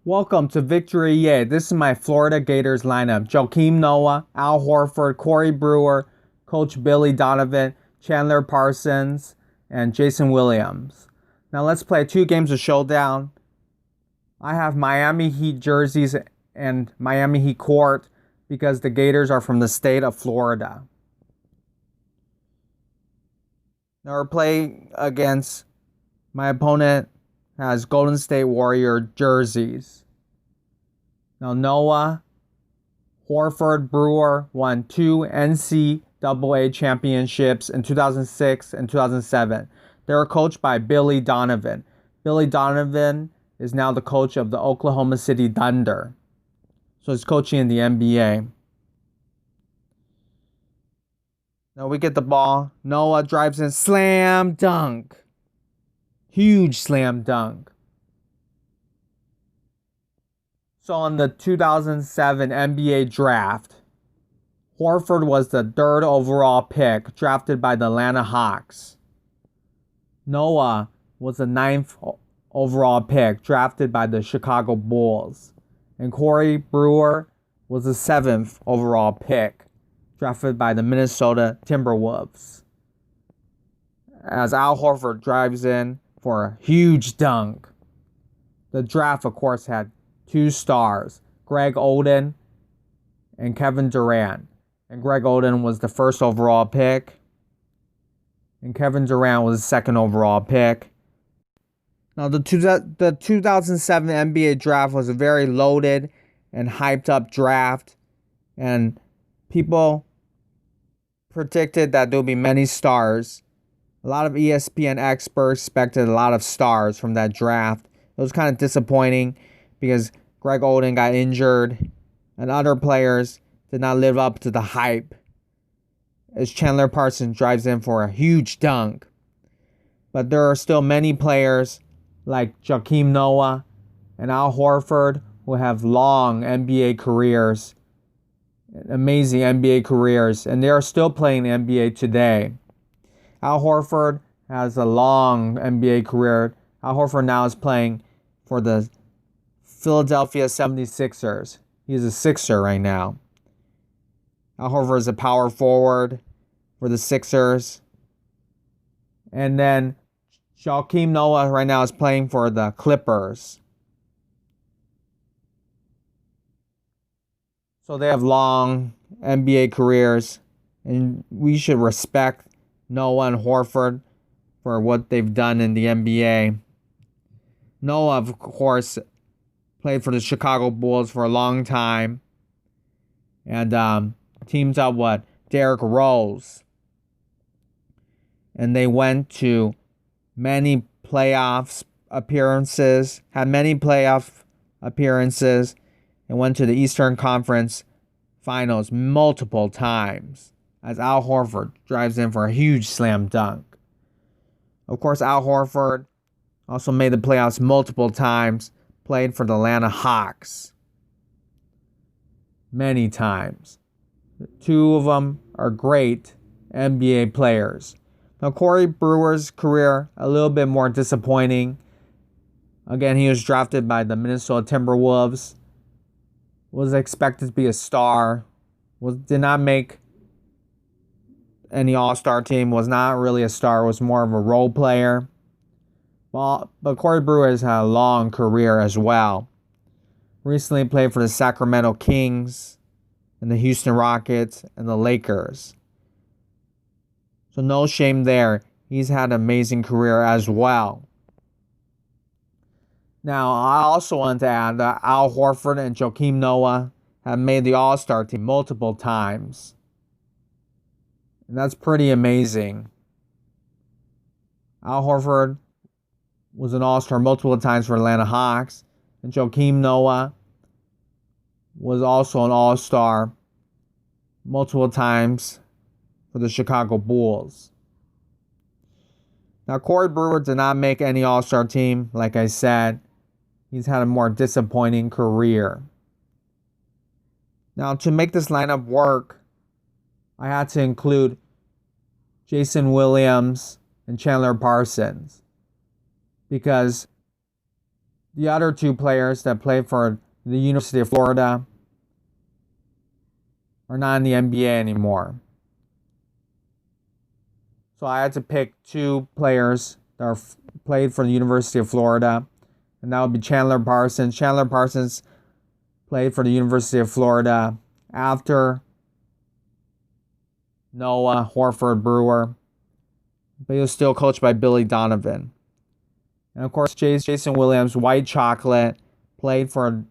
Welcome to Victory Yay. This is my Florida Gators lineup. Joakim Noah, Al Horford, Corey Brewer, Coach Billy Donovan, Chandler Parsons, and Jason Williams. Now let's play 2 games of showdown. I have Miami Heat jerseys and Miami Heat court because the Gators are from the state of Florida. Now we're playing against my opponent has Golden State Warrior jerseys. Now Noah, Horford, Brewer won 2 NCAA championships in 2006 and 2007. They were coached by Billy Donovan. Billy Donovan is now the coach of the Oklahoma City Thunder. So he's coaching in the NBA. Now we get the ball. Noah drives in, slam dunk. Huge slam dunk. So on the 2007 NBA draft, Horford was the 3rd overall pick drafted by the Atlanta Hawks. Noah was the 9th overall pick drafted by the Chicago Bulls. And Corey Brewer was the 7th overall pick drafted by the Minnesota Timberwolves. As Al Horford drives in for a huge dunk. The draft, of course, had 2 stars, Greg Oden and Kevin Durant. And Greg Oden was the 1st overall pick. And Kevin Durant was the 2nd overall pick. Now, the 2007 NBA draft was a very loaded and hyped up draft. And people predicted that there would be many stars. A lot of ESPN experts expected a lot of stars from that draft. It was kind of disappointing because Greg Oden got injured and other players did not live up to the hype as Chandler Parsons drives in for a huge dunk. But there are still many players like Joakim Noah and Al Horford who have long NBA careers, amazing NBA careers, and they are still playing the NBA today. Al Horford has a long NBA career. Al Horford now is playing for the Philadelphia 76ers. He's a Sixer right now. Al Horford is a power forward for the Sixers. And then Joakim Noah right now is playing for the Clippers. So they have long NBA careers, and we should respect Noah and Horford for what they've done in the NBA. Noah, of course, played for the Chicago Bulls for a long time and teamed up with Derrick Rose. And they went to many playoff appearances, and went to the Eastern Conference Finals multiple times as Al Horford drives in for a huge slam dunk. Of course, Al Horford also made the playoffs multiple times, played for the Atlanta Hawks many times. 2 of them are great NBA players. Now, Corey Brewer's career, a little bit more disappointing. Again, he was drafted by the Minnesota Timberwolves. Was expected to be a star. Did not make any all-star team. Was not really a star. Was more of a role player. But Corey Brewer has had a long career as well. Recently played for the Sacramento Kings and the Houston Rockets and the Lakers. So no shame there. He's had an amazing career as well. Now, I also want to add that Al Horford and Joakim Noah have made the All-Star team multiple times. And that's pretty amazing. Al Horford was an All-Star multiple times for Atlanta Hawks. And Joakim Noah was also an All-Star multiple times for the Chicago Bulls. Now, Corey Brewer did not make any All-Star team, like I said. He's had a more disappointing career. Now, to make this lineup work, I had to include Jason Williams and Chandler Parsons because the other two players that played for the University of Florida are not in the NBA anymore. So I had to pick two players that played for the University of Florida, and that would be Chandler Parsons. Chandler Parsons played for the University of Florida after Noah, Horford, Brewer, but he was still coached by Billy Donovan. And of course, Jason Williams, White Chocolate, played for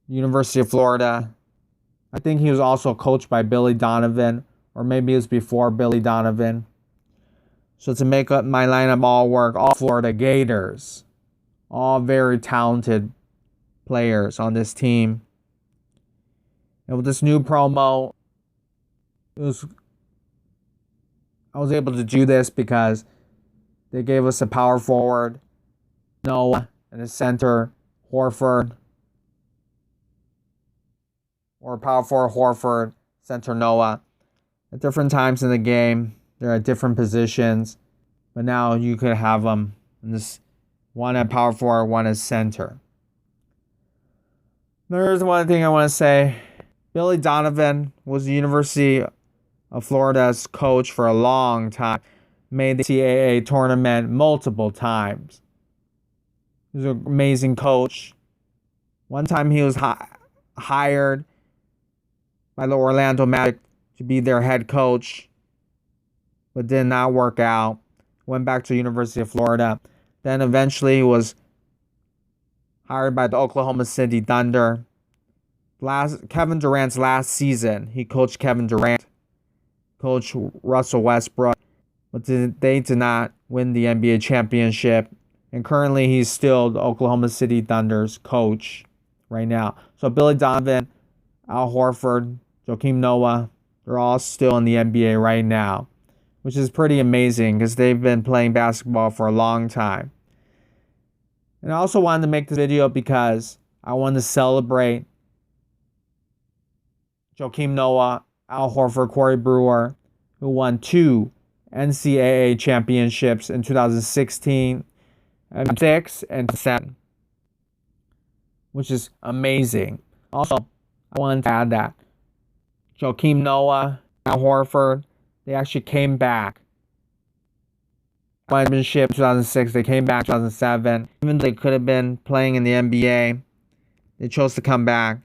the University of Florida. I think he was also coached by Billy Donovan, or maybe it was before Billy Donovan. So to make up my lineup all work, all Florida Gators, all very talented players on this team. And with this new promo, I was able to do this because they gave us a power forward, Noah, and a center, Horford. Or power forward, Horford, center, Noah. At different times in the game, they're at different positions. But now you could have them in this, one at power forward, one at center. There's one thing I want to say. Billy Donovan was the University of Florida's coach for a long time. Made the NCAA tournament multiple times. He was an amazing coach. One time he was hired by the Orlando Magic to be their head coach, but did not work out. Went back to the University of Florida. Then eventually he was hired by the Oklahoma City Thunder. Kevin Durant's last season, he coached Kevin Durant, coached Russell Westbrook, but they did not win the NBA championship. And currently he's still the Oklahoma City Thunder's coach right now. So Billy Donovan, Al Horford, Joakim Noah, they're all still in the NBA right now, which is pretty amazing because they've been playing basketball for a long time. And I also wanted to make this video because I wanted to celebrate Joakim Noah, Al Horford, Corey Brewer, who won 2 NCAA championships in 2016, and 6 and 7, which is amazing. Also, I wanted to add that Joakim Noah, Al Horford, they actually came back. Championship 2006, they came back 2007. Even though they could have been playing in the NBA, they chose to come back